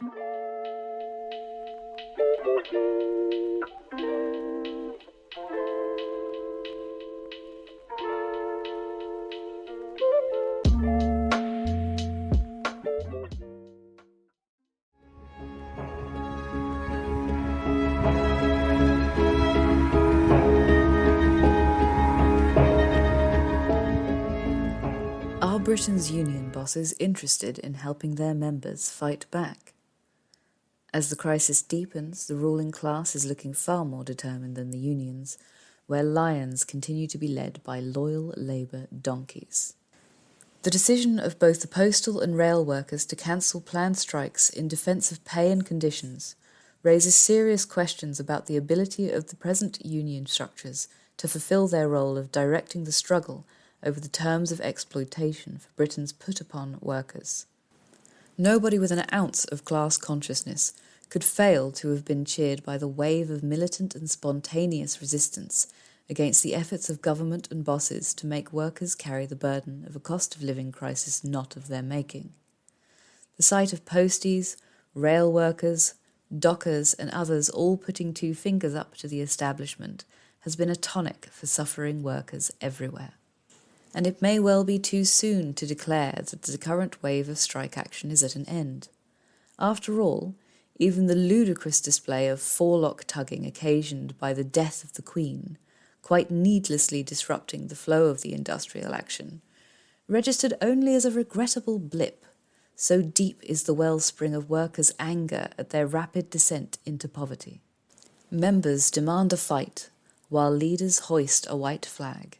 Are Britain's union bosses interested in helping their members fight back? As the crisis deepens, the ruling class is looking far more determined than the unions, where lions continue to be led by loyal Labour donkeys. The decision of both the postal and rail workers to cancel planned strikes in defence of pay and conditions raises serious questions about the ability of the present union structures to fulfil their role of directing the struggle over the terms of exploitation for Britain's put-upon workers. Nobody with an ounce of class consciousness could fail to have been cheered by the wave of militant and spontaneous resistance against the efforts of government and bosses to make workers carry the burden of a cost-of-living crisis not of their making. The sight of posties, rail workers, dockers and others all putting two fingers up to the establishment has been a tonic for suffering workers everywhere. And it may well be too soon to declare that the current wave of strike action is at an end. After all, even the ludicrous display of forelock tugging occasioned by the death of the Queen, quite needlessly disrupting the flow of the industrial action, registered only as a regrettable blip, so deep is the wellspring of workers' anger at their rapid descent into poverty. Members demand a fight, while leaders hoist a white flag.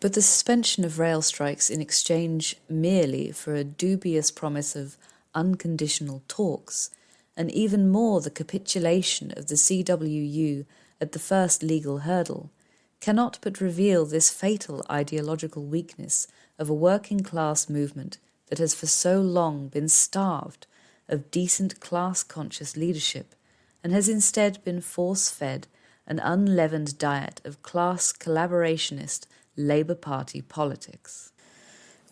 But the suspension of rail strikes in exchange merely for a dubious promise of unconditional talks, and even more the capitulation of the CWU at the first legal hurdle, cannot but reveal this fatal ideological weakness of a working-class movement that has for so long been starved of decent class-conscious leadership and has instead been force-fed an unleavened diet of class collaborationist Labour Party politics.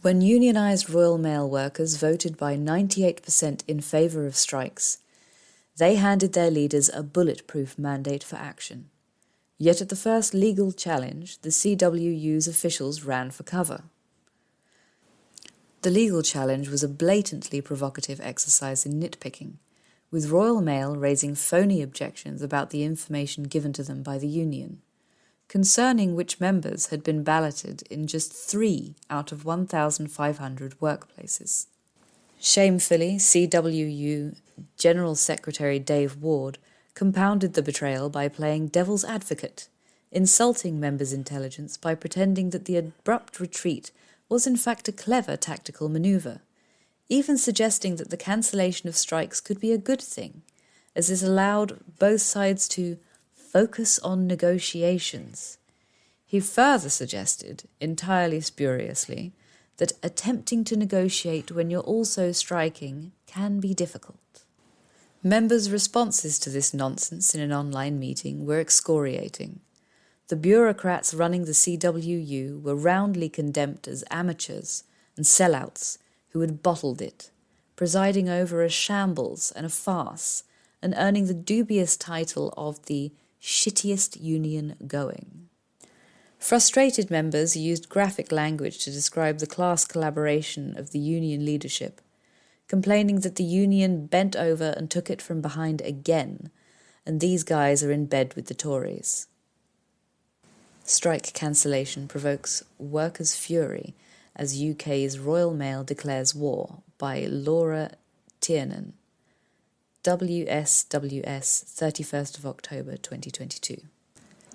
When unionised Royal Mail workers voted by 98% in favour of strikes, they handed their leaders a bulletproof mandate for action. Yet at the first legal challenge, the CWU's officials ran for cover. The legal challenge was a blatantly provocative exercise in nitpicking, with Royal Mail raising phony objections about the information given to them by the union, concerning which members had been balloted in just 3 out of 1,500 workplaces. Shamefully, CWU General Secretary Dave Ward compounded the betrayal by playing devil's advocate, insulting members' intelligence by pretending that the abrupt retreat was in fact a clever tactical manoeuvre, even suggesting that the cancellation of strikes could be a good thing, as it allowed both sides to focus on negotiations. He further suggested, entirely spuriously, that attempting to negotiate when you're also striking can be difficult. Members' responses to this nonsense in an online meeting were excoriating. The bureaucrats running the CWU were roundly condemned as amateurs and sellouts who had bottled it, presiding over a shambles and a farce, and earning the dubious title of the shittiest union going. Frustrated members used graphic language to describe the class collaboration of the union leadership, complaining that the union bent over and took it from behind again, and these guys are in bed with the Tories. Strike cancellation provokes workers' fury as UK's Royal Mail declares war, by Laura Tiernan. WSWS, 31st of October 2022.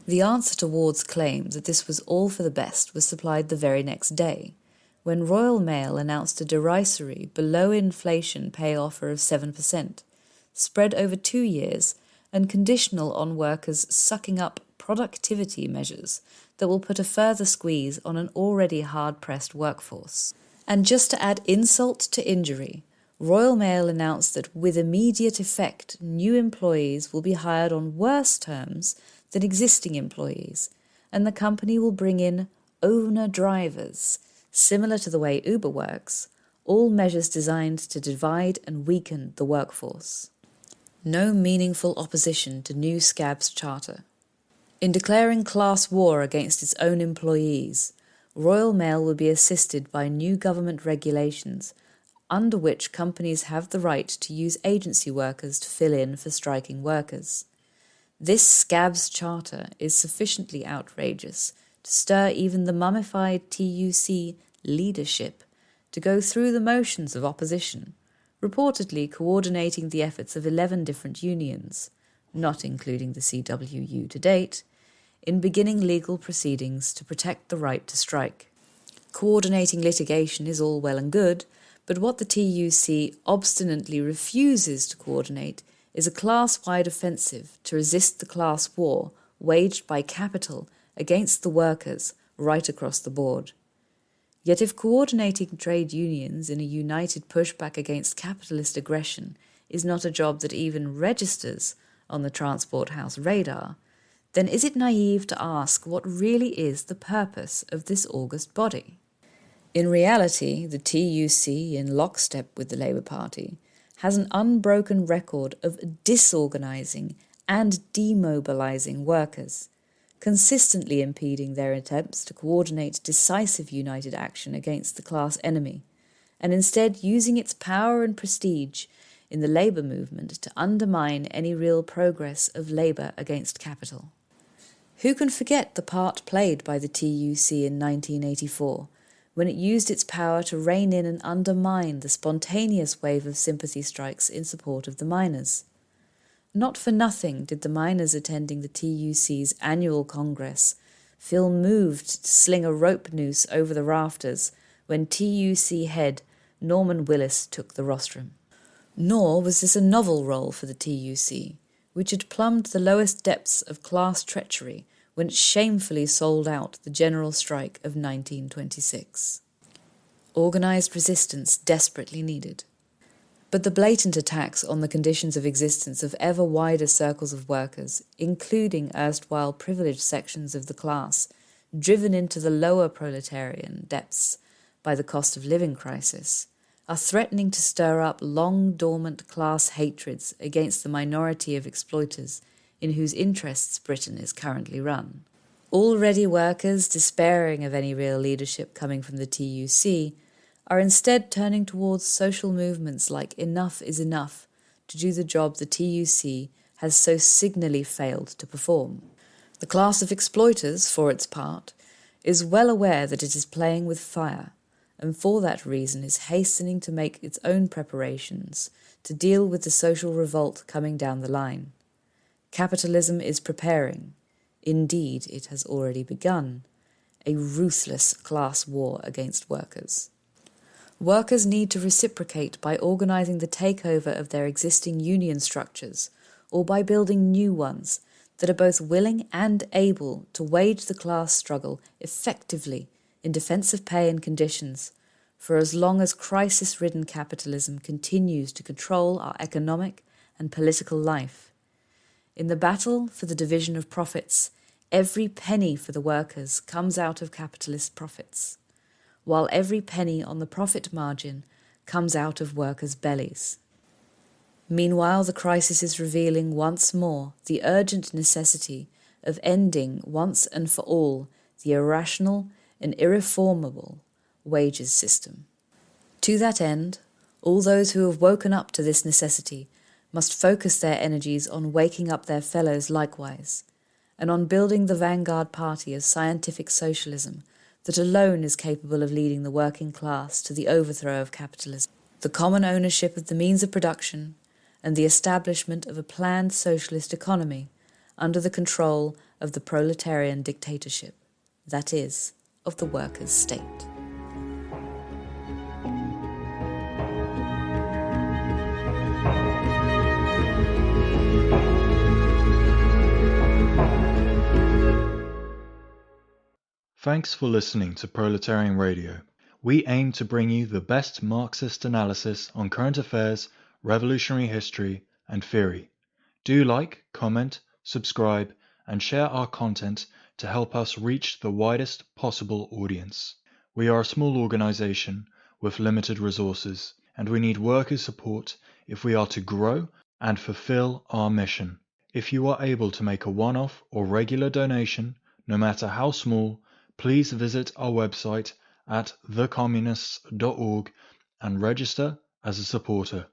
The answer to Ward's claim that this was all for the best was supplied the very next day, when Royal Mail announced a derisory, below-inflation pay offer of 7%, spread over 2 years and conditional on workers sucking up productivity measures that will put a further squeeze on an already hard-pressed workforce. And just to add insult to injury, Royal Mail announced that with immediate effect, new employees will be hired on worse terms than existing employees, and the company will bring in owner drivers, similar to the way Uber works, all measures designed to divide and weaken the workforce. No meaningful opposition to new SCAB's charter. In declaring class war against its own employees, Royal Mail will be assisted by new government regulations under which companies have the right to use agency workers to fill in for striking workers. This SCAB's charter is sufficiently outrageous to stir even the mummified TUC leadership to go through the motions of opposition, reportedly coordinating the efforts of 11 different unions, not including the CWU to date, in beginning legal proceedings to protect the right to strike. Coordinating litigation is all well and good, but what the TUC obstinately refuses to coordinate is a class-wide offensive to resist the class war waged by capital against the workers right across the board. Yet if coordinating trade unions in a united pushback against capitalist aggression is not a job that even registers on the Transport House radar, then is it naive to ask what really is the purpose of this august body? In reality, the TUC, in lockstep with the Labour Party, has an unbroken record of disorganising and demobilising workers, consistently impeding their attempts to coordinate decisive united action against the class enemy, and instead using its power and prestige in the labour movement to undermine any real progress of labour against capital. Who can forget the part played by the TUC in 1984, when it used its power to rein in and undermine the spontaneous wave of sympathy strikes in support of the miners? Not for nothing did the miners attending the TUC's annual congress feel moved to sling a rope noose over the rafters when TUC head Norman Willis took the rostrum. Nor was this a novel role for the TUC, which had plumbed the lowest depths of class treachery when it shamefully sold out the general strike of 1926. Organised resistance desperately needed. But the blatant attacks on the conditions of existence of ever wider circles of workers, including erstwhile privileged sections of the class, driven into the lower proletarian depths by the cost of living crisis, are threatening to stir up long-dormant class hatreds against the minority of exploiters in whose interests Britain is currently run. Already workers, despairing of any real leadership coming from the TUC, are instead turning towards social movements like Enough is Enough to do the job the TUC has so signally failed to perform. The class of exploiters, for its part, is well aware that it is playing with fire, and for that reason is hastening to make its own preparations to deal with the social revolt coming down the line. Capitalism is preparing, indeed it has already begun, a ruthless class war against workers. Workers need to reciprocate by organising the takeover of their existing union structures, or by building new ones that are both willing and able to wage the class struggle effectively in defence of pay and conditions, for as long as crisis-ridden capitalism continues to control our economic and political life. In the battle for the division of profits, every penny for the workers comes out of capitalist profits, while every penny on the profit margin comes out of workers' bellies. Meanwhile, the crisis is revealing once more the urgent necessity of ending once and for all the irrational and irreformable wages system. To that end, all those who have woken up to this necessity must focus their energies on waking up their fellows likewise, and on building the vanguard party of scientific socialism that alone is capable of leading the working class to the overthrow of capitalism, the common ownership of the means of production, and the establishment of a planned socialist economy under the control of the proletarian dictatorship, that is, of the workers' state. Thanks for listening to Proletarian Radio. We aim to bring you the best Marxist analysis on current affairs, revolutionary history, and theory. Do like, comment, subscribe, and share our content to help us reach the widest possible audience. We are a small organization with limited resources, and we need workers' support if we are to grow and fulfill our mission. If you are able to make a one-off or regular donation, no matter how small, please visit our website at thecommunists.org and register as a supporter.